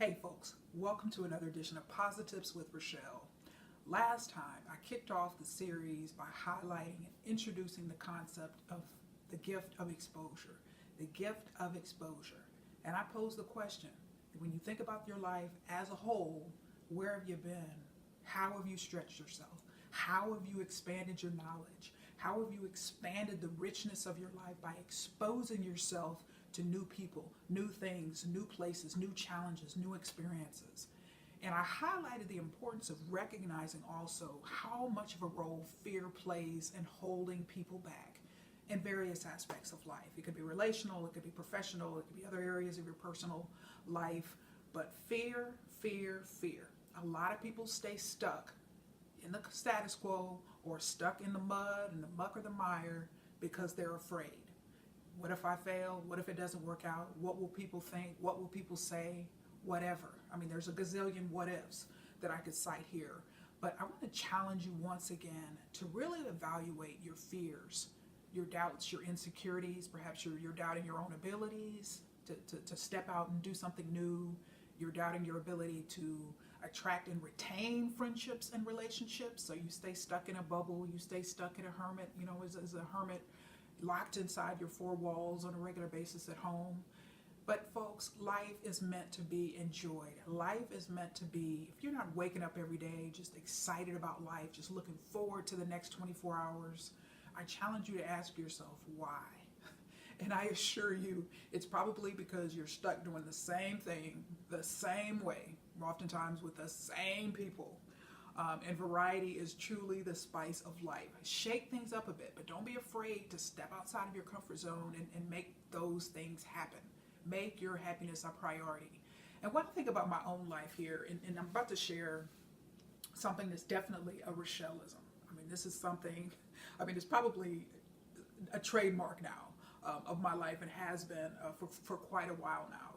Hey folks, welcome to another edition of Posi-TIPS with Rachelle. Last time I kicked off the series by highlighting and introducing the concept of the gift of exposure. The gift of exposure. And I posed the question, when you think about your life as a whole, where have you been? How have you stretched yourself? How have you expanded your knowledge? How have you expanded the richness of your life by exposing yourself to new people, new things, new places, new challenges, new experiences? And I highlighted the importance of recognizing also how much of a role fear plays in holding people back in various aspects of life. It could be relational, it could be professional, it could be other areas of your personal life. But fear, fear, fear. A lot of people stay stuck in the status quo or stuck in the mud and the muck or the mire because they're afraid. What if I fail? What if it doesn't work out? What will people think? What will people say? Whatever. I mean, there's a gazillion what ifs that I could cite here. But I want to challenge you once again to really evaluate your fears, your doubts, your insecurities. Perhaps you're doubting your own abilities to step out and do something new. You're doubting your ability to attract and retain friendships and relationships. So you stay stuck in a bubble. You stay stuck in a hermit, as a hermit locked inside your four walls on a regular basis at home. But folks, life is meant to be enjoyed. Life is meant to be, if you're not waking up every day just excited about life, just looking forward to the next 24 hours, I challenge you to ask yourself why. And I assure you, it's probably because you're stuck doing the same thing, the same way, oftentimes with the same people. And variety is truly the spice of life. Shake things up a bit, but don't be afraid to step outside of your comfort zone and make those things happen. Make your happiness a priority. And when I think about my own life here, and I'm about to share something that's definitely a Rachelleism. I mean, this is something, it's probably a trademark now of my life and has been for quite a while now.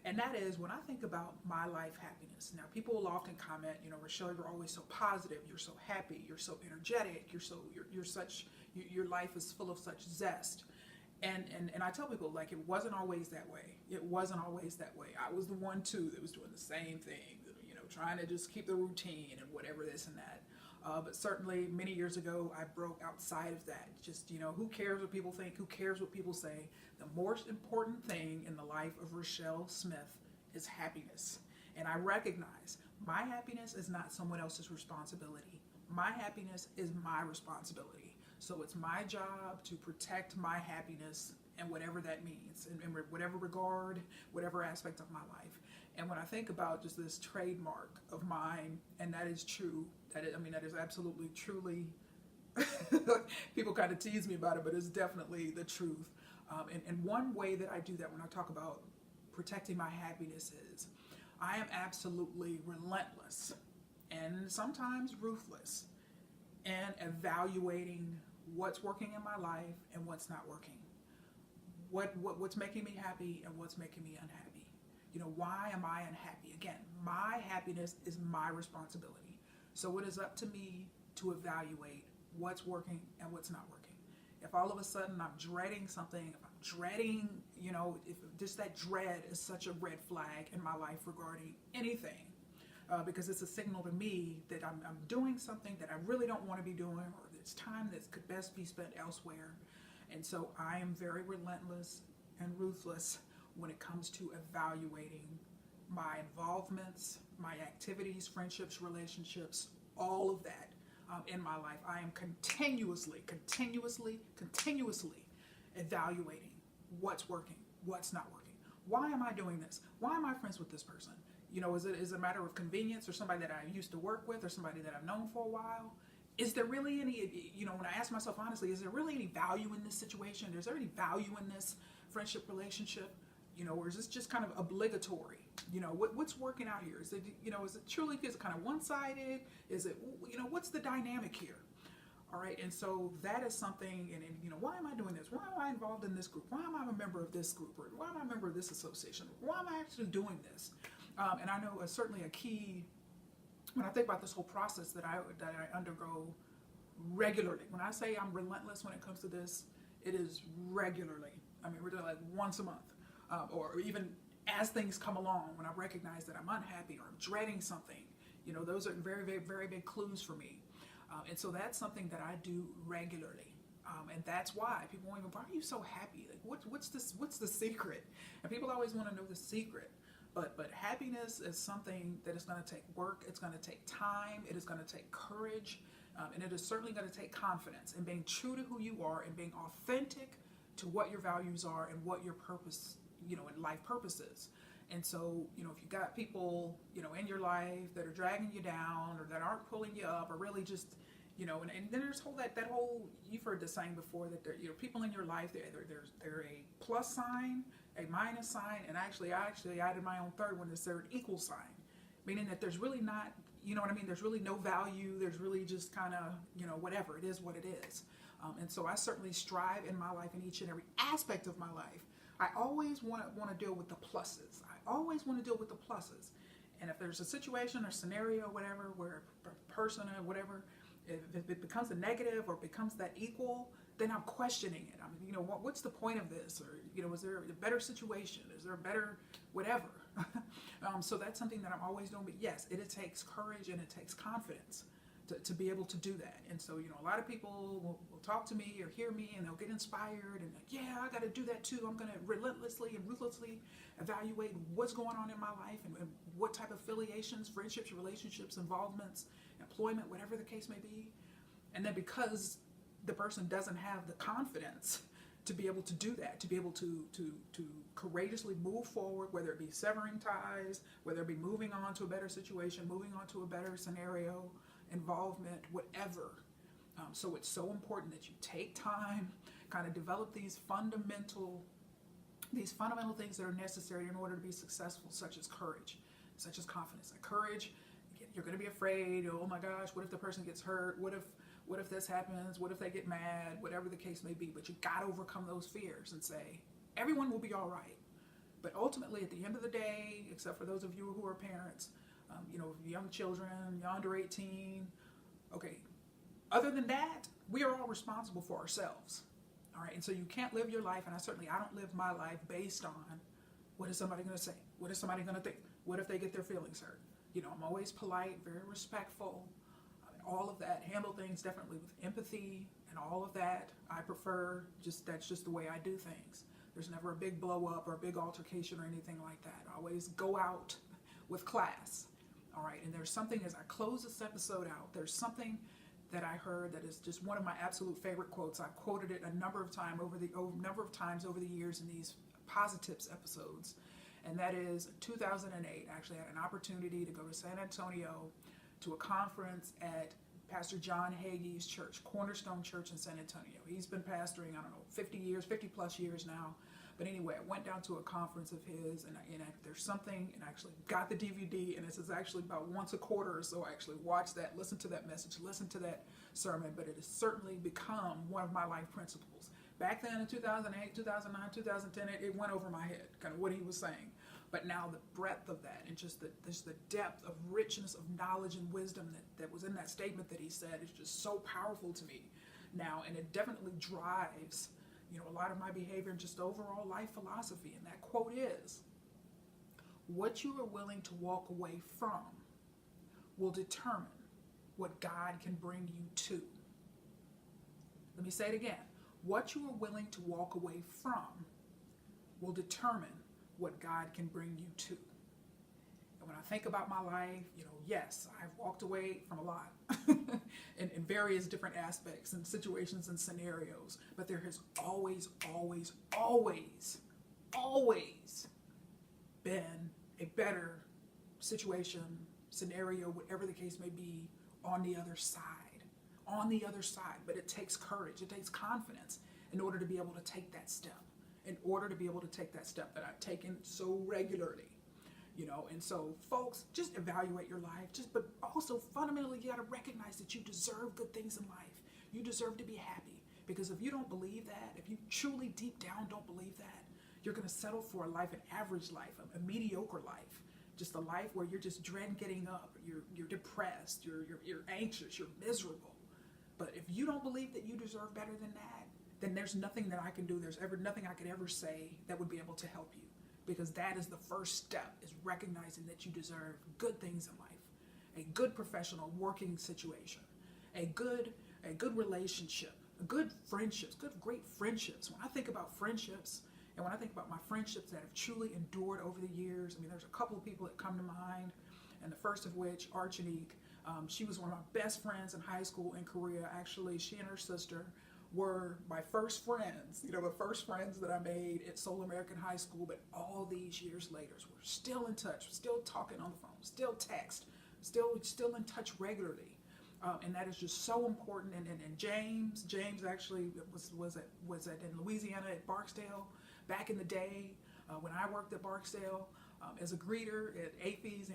And that is when I think about my life happiness. Now, people will often comment, Rachelle, you're always so positive, you're so happy, you're so energetic, your life is full of such zest. And I tell people, like, it wasn't always that way. It wasn't always that way. I was the one too that was doing the same thing, trying to just keep the routine and whatever this and that. But certainly many years ago, I broke outside of that. Just, who cares what people think? Who cares what people say? The most important thing in the life of Rachelle Smith is happiness. And I recognize my happiness is not someone else's responsibility. My happiness is my responsibility. So it's my job to protect my happiness and whatever that means, in whatever regard, whatever aspect of my life. And when I think about just this trademark of mine, and that is true, that is absolutely, truly, people kind of tease me about it, but it's definitely the truth. And one way that I do that when I talk about protecting my happiness is I am absolutely relentless and sometimes ruthless in evaluating what's working in my life and what's not working. What's making me happy and what's making me unhappy. Why am I unhappy? Again, my happiness is my responsibility. So it is up to me to evaluate what's working and what's not working. If all of a sudden I'm dreading something, if I'm dreading, if just that dread is such a red flag in my life regarding anything, because it's a signal to me that I'm doing something that I really don't want to be doing, or it's time that could best be spent elsewhere. And so I am very relentless and ruthless when it comes to evaluating my involvements, my activities, friendships, relationships, all of that in my life. I am continuously evaluating what's working, what's not working. Why am I doing this? Why am I friends with this person? Is it a matter of convenience, or somebody that I used to work with, or somebody that I've known for a while? Is there really any, when I ask myself honestly, is there really any value in this situation? Is there any value in this friendship relationship? Or is this just kind of obligatory? What's working out here? Is it truly, is it kind of one-sided? Is it, what's the dynamic here? All right, and so that is something, and why am I doing this? Why am I involved in this group? Why am I a member of this group? Or why am I a member of this association? Why am I actually doing this? And I know certainly a key, when I think about this whole process that I undergo regularly. When I say I'm relentless when it comes to this, it is regularly. We're doing like once a month, or even as things come along, when I recognize that I'm unhappy or I'm dreading something, those are very, very, very big clues for me. And so that's something that I do regularly. And that's why people wonder, why are you so happy? Like, what's the secret? And people always want to know the secret. But happiness is something that is going to take work. It's going to take time. It is going to take courage. And it is certainly going to take confidence and being true to who you are and being authentic to what your values are and what your purpose, in life purpose is. And so, if you got people, in your life that are dragging you down or that aren't pulling you up or really just, and then there's that whole, you've heard the saying before that there, people in your life, they're a plus sign, a minus sign, and I actually added my own third one, is they're an equal sign, meaning that there's really not, there's really no value. There's really just kind of, whatever, it is what it is. And so I certainly strive in my life, in each and every aspect of my life. I always want to deal with the pluses. I always want to deal with the pluses. And if there's a situation or scenario, whatever, where a person or whatever, if it becomes a negative or becomes that equal, then I'm questioning it. What's the point of this? Or, is there a better situation? Is there a better whatever? So that's something that I'm always doing. But yes, it takes courage and it takes confidence to be able to do that. And so, a lot of people will talk to me or hear me and they'll get inspired and yeah, I got to do that too. I'm going to relentlessly and ruthlessly evaluate what's going on in my life and what type of affiliations, friendships, relationships, involvements, employment, whatever the case may be. And then because the person doesn't have the confidence to be able to do that, to be able to courageously move forward, whether it be severing ties, whether it be moving on to a better situation, moving on to a better scenario, involvement, whatever. So it's so important that you take time, kind of develop these fundamental things that are necessary in order to be successful, such as courage, such as confidence. And courage, you're going to be afraid. Oh my gosh, what if the person gets hurt? What if this happens? What if they get mad? Whatever the case may be. But you got to overcome those fears and say, everyone will be all right. But ultimately, at the end of the day, except for those of you who are parents, young children, you're under 18, okay, other than that, we are all responsible for ourselves. All right, and so you can't live your life, and I don't live my life based on what is somebody going to say? What is somebody going to think? What if they get their feelings hurt? I'm always polite, very respectful, all of that. Handle things definitely with empathy and all of that. I prefer, that's just the way I do things. There's never a big blow up or a big altercation or anything like that. I always go out with class. All right, and there's something, as I close this episode out, there's something that I heard that is just one of my absolute favorite quotes. I've quoted it a number of times over the years in these Posi-TIPS episodes, and that is 2008. I actually had an opportunity to go to San Antonio to a conference at Pastor John Hagee's church, Cornerstone Church in San Antonio. He's been pastoring, 50 plus years now. But anyway, I went down to a conference of his, and there's something, and I actually got the DVD, and this is actually about once a quarter or so. I actually watch that, listen to that message, listen to that sermon, but it has certainly become one of my life principles. Back then in 2008, 2009, 2010, it went over my head, kind of what he was saying. But now the breadth of that and just the depth of richness of knowledge and wisdom that was in that statement that he said is just so powerful to me now, and it definitely drives a lot of my behavior and just overall life philosophy. And that quote is, what you are willing to walk away from will determine what God can bring you to. Let me say it again. What you are willing to walk away from will determine what God can bring you to. And when I think about my life, yes, I've walked away from a lot in various different aspects and situations and scenarios, but there has always, always, always, always been a better situation, scenario, whatever the case may be, on the other side. But it takes courage, it takes confidence in order to be able to take that step. That I've taken so regularly, and so folks, just evaluate your life, but also fundamentally, you got to recognize that you deserve good things in life. You deserve to be happy, because if you don't believe that, if you truly deep down don't believe that, you're going to settle for a life, an average life, a mediocre life, just a life where you're just dreading getting up, you're depressed, you're anxious, you're miserable. But if you don't believe that you deserve better than that, then there's nothing that I can do. There's nothing I could ever say that would be able to help you. because that is the first step, is recognizing that you deserve good things in life, a good professional working situation, a good relationship, good friendships, great friendships. When I think about friendships, and when I think about my friendships that have truly endured over the years, I mean, there's a couple of people that come to mind, and the first of which, Archanique. She was one of my best friends in high school in Korea. Actually, she and her sister were my first friends, the first friends that I made at Seoul American High School. But all these years later, we're still in touch, still talking on the phone, still text, still in touch regularly. And that is just so important. And James actually was in Louisiana at Barksdale back in the day when I worked at Barksdale as a greeter at AFES,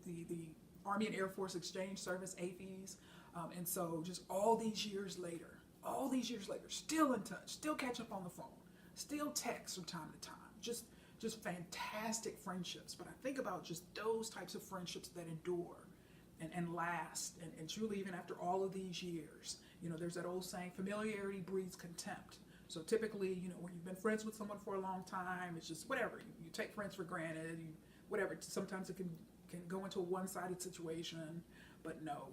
the Army and Air Force Exchange Service, AFES. And so just all these years later, still in touch, still catch up on the phone, still text from time to time. Just fantastic friendships. But I think about just those types of friendships that endure and last, and truly, even after all of these years, there's that old saying, familiarity breeds contempt. So typically, when you've been friends with someone for a long time, it's just whatever. You take friends for granted, whatever. Sometimes it can go into a one-sided situation, but no.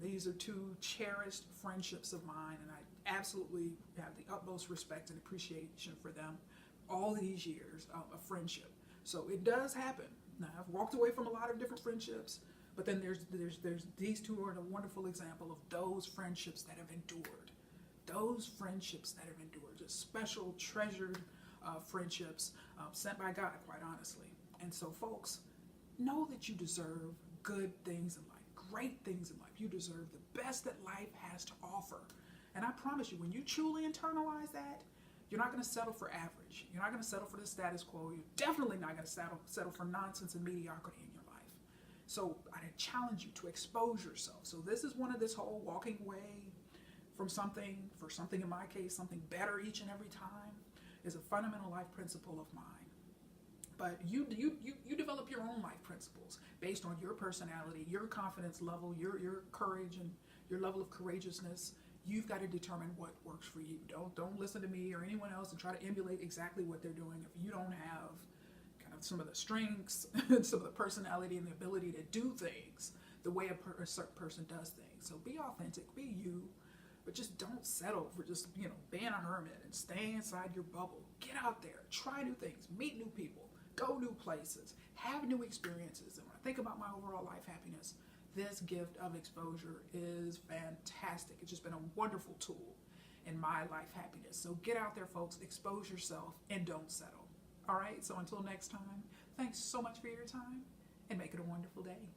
These are two cherished friendships of mine, and I absolutely have the utmost respect and appreciation for them all these years of friendship. So it does happen. Now, I've walked away from a lot of different friendships, but then there's these two are a wonderful example of those friendships that have endured. Those friendships that have endured, just special, treasured friendships sent by God, quite honestly. And so, folks, know that you deserve good things in life, great things in life. You deserve the best that life has to offer. And I promise you, when you truly internalize that, you're not going to settle for average. You're not going to settle for the status quo. You're definitely not going to settle for nonsense and mediocrity in your life. So I challenge you to expose yourself. So this is one of this whole walking away from something, for something in my case, something better each and every time, is a fundamental life principle of mine. But you develop your own life principles based on your personality, your confidence level, your courage, and your level of courageousness. You've got to determine what works for you. Don't listen to me or anyone else and try to emulate exactly what they're doing if you don't have kind of some of the strengths, some of the personality and the ability to do things the way a certain person does things. So be authentic, be you, but just don't settle for just being a hermit and stay inside your bubble. Get out there, try new things, meet new people, go new places, have new experiences. And when I think about my overall life happiness, this gift of exposure is fantastic. It's just been a wonderful tool in my life happiness. So get out there, folks, expose yourself, and don't settle. All right, so until next time, thanks so much for your time, and make it a wonderful day.